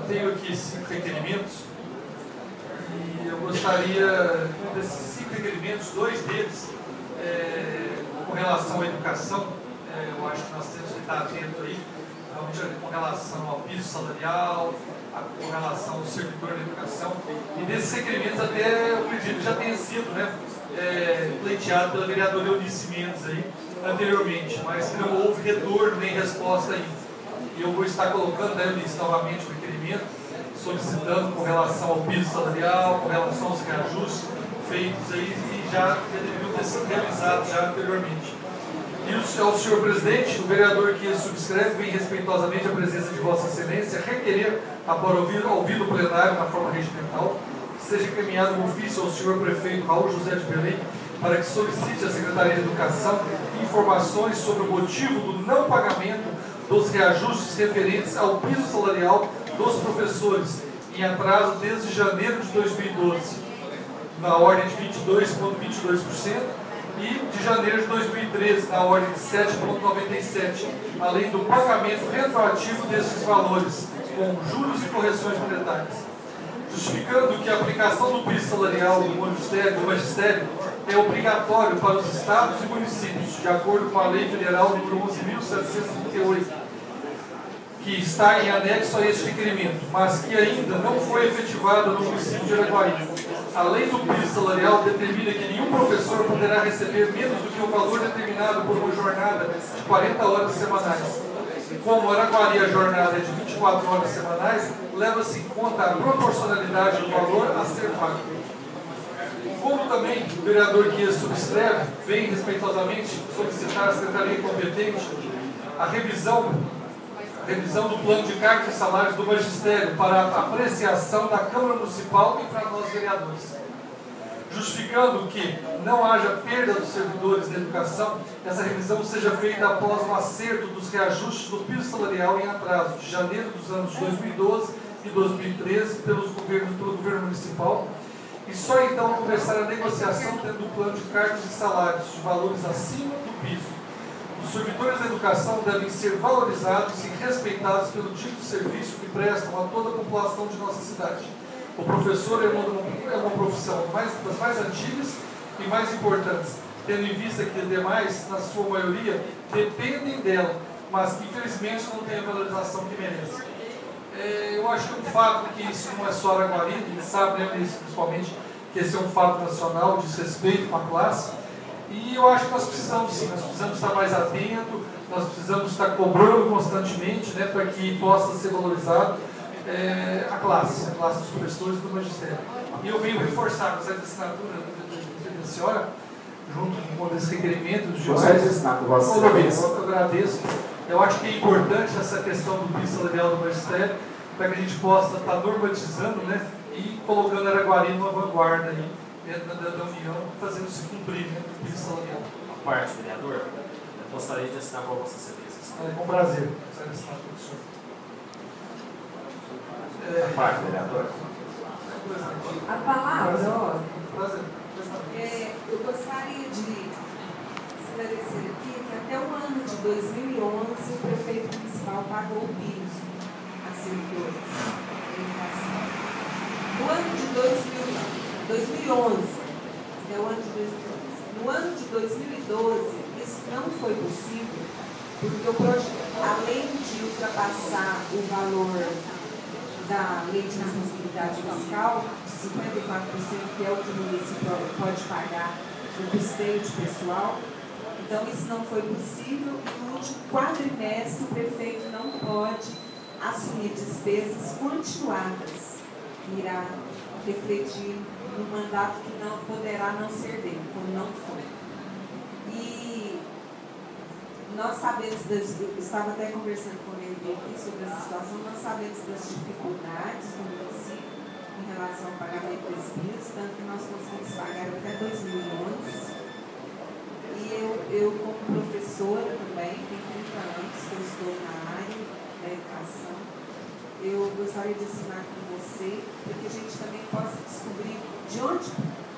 tenho aqui 5 requerimentos e eu gostaria, desses 5 requerimentos, 2 deles com relação à educação, eu acho que nós temos que estar atentos aí, com relação ao piso salarial, com relação ao servidor da educação, e desses requerimentos até eu acredito que já tenha sido pleiteado pela vereadora Eunice Mendes aí anteriormente, mas que não houve retorno nem resposta ainda. E eu vou estar colocando, Eunice, novamente o requerimento, solicitando com relação ao piso salarial, com relação aos reajustes feitos aí e já deveriam ter sido realizados já anteriormente. E ao senhor presidente, o vereador que subscreve, vem respeitosamente a presença de Vossa Excelência, requerer, após ouvir no plenário na forma regimental, que seja encaminhado um ofício ao senhor prefeito Raul José de Belém, para que solicite à Secretaria de Educação informações sobre o motivo do não pagamento dos reajustes referentes ao piso salarial dos professores, em atraso desde janeiro de 2012, na ordem de 22,22%, e de janeiro de 2013, na ordem de 7,97%, além do pagamento retroativo desses valores, com juros e correções monetárias. Justificando que a aplicação do piso salarial do magistério é obrigatório para os estados e municípios, de acordo com a Lei Federal nº 11.738, que está em anexo a este requerimento, mas que ainda não foi efetivada no município de Araguari. A lei do piso salarial determina que nenhum professor poderá receber menos do que o valor determinado por uma jornada de 40 horas semanais. Como Araguari a jornada é de 24 horas semanais, leva-se em conta a proporcionalidade do valor a ser pago. Como também o vereador que subscreve, vem respeitosamente solicitar à Secretaria competente a revisão do plano de cargos e salários do magistério para a apreciação da Câmara Municipal e para nós vereadores. Justificando que não haja perda dos servidores da educação, essa revisão seja feita após o acerto dos reajustes do piso salarial em atraso de janeiro dos anos 2012 e 2013 pelo governo municipal, e só então começar a negociação tendo o plano de cargos e salários de valores acima do piso. Os servidores da educação devem ser valorizados e respeitados pelo tipo de serviço que prestam a toda a população de nossa cidade. O professor é uma profissão das mais antigas e mais importantes, tendo em vista que os demais, na sua maioria, dependem dela, mas que infelizmente não têm a valorização que merece. Eu acho que é um fato que isso não é só Araguari, a gente sabe, né, principalmente, que esse é um fato nacional, diz respeito com a classe. E eu acho que nós precisamos sim, nós precisamos estar mais atentos, nós precisamos estar cobrando constantemente, né, para que possa ser valorizado a classe dos professores e do magistério. E eu venho reforçar com essa assinatura da senhora, junto com esse requerimento dos juízes. Eu agradeço. Eu acho que é importante essa questão do piso salarial do magistério, para que a gente possa estar normatizando, né, e colocando Araguari numa vanguarda aí, dentro da União, fazendo-se cumprir, né, o piso salarial. A parte, vereador, eu gostaria de assinar com a Vossa Excelência. Com prazer. Gostaria de assinar com o senhor. A parte, vereador. A palavra, ó. Prazer. Eu gostaria de esclarecer aqui que até o ano de 2011 o prefeito municipal pagou o piso a servidores da educação. No ano de 2011, até o ano de 2011. No ano de 2012, isso não foi possível, porque o projeto, além de ultrapassar o valor da lei de responsabilidade fiscal, de 54%, que é o que o município pode pagar no custeio de pessoal, então isso não foi possível, e no último quadrimestre o prefeito não pode assumir despesas continuadas, que irá refletir no mandato que não poderá não ser dele, como não foi. E nós sabemos, eu estava até conversando com ele aqui sobre essa situação, nós sabemos das dificuldades do município em relação ao pagamento desse piso, tanto que nós conseguimos pagar até 2011. E eu como professora também, tenho 30 anos que eu estou na área da educação, eu gostaria de assinar com você, para que a gente também possa descobrir de onde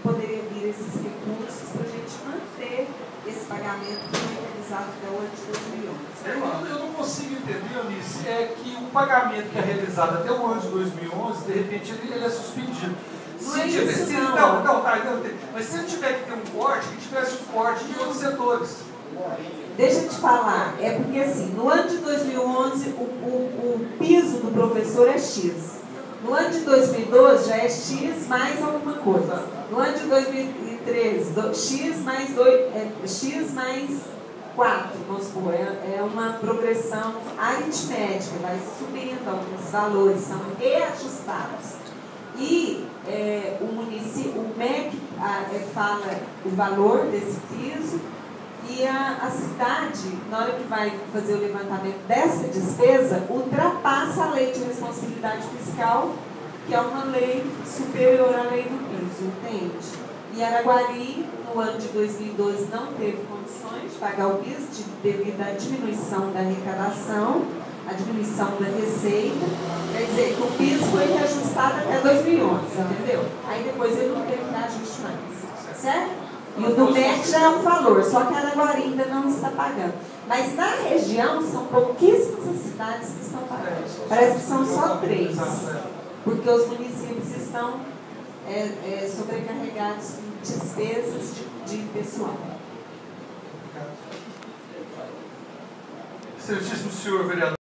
poderia vir esses recursos para a gente manter esse pagamento que foi realizado até o ano de 2011. Eu não consigo entender, Eunice, é que o pagamento que é realizado até o ano de 2011, de repente ele é suspendido. Não é isso, não. Mas se ele tiver que ter um corte, que tivesse um corte em outros setores. Deixa eu te falar, é porque assim, no ano de 2011 o piso do professor é X. No ano de 2012 já é X mais alguma coisa. No ano de 2013, X mais 4, vamos supor, é uma progressão aritmética, vai subindo alguns valores, são reajustados. E o MEC fala o valor desse piso e a cidade, na hora que vai fazer o levantamento dessa despesa, ultrapassa a lei de responsabilidade fiscal, que é uma lei superior à lei do piso, entende? E Araguari, no ano de 2012, não teve condições de pagar o piso devido à diminuição da arrecadação, a diminuição da receita. Quer dizer, que o piso foi reajustado até 2011, entendeu? Aí depois ele não teve reajuste mais, certo? E o do MEC já é um valor, só que Araguari ainda não está pagando. Mas na região são pouquíssimas as cidades que estão pagando. Parece que são só 3. Porque os municípios estão sobrecarregados com despesas de pessoal. Excelentíssimo senhor vereador.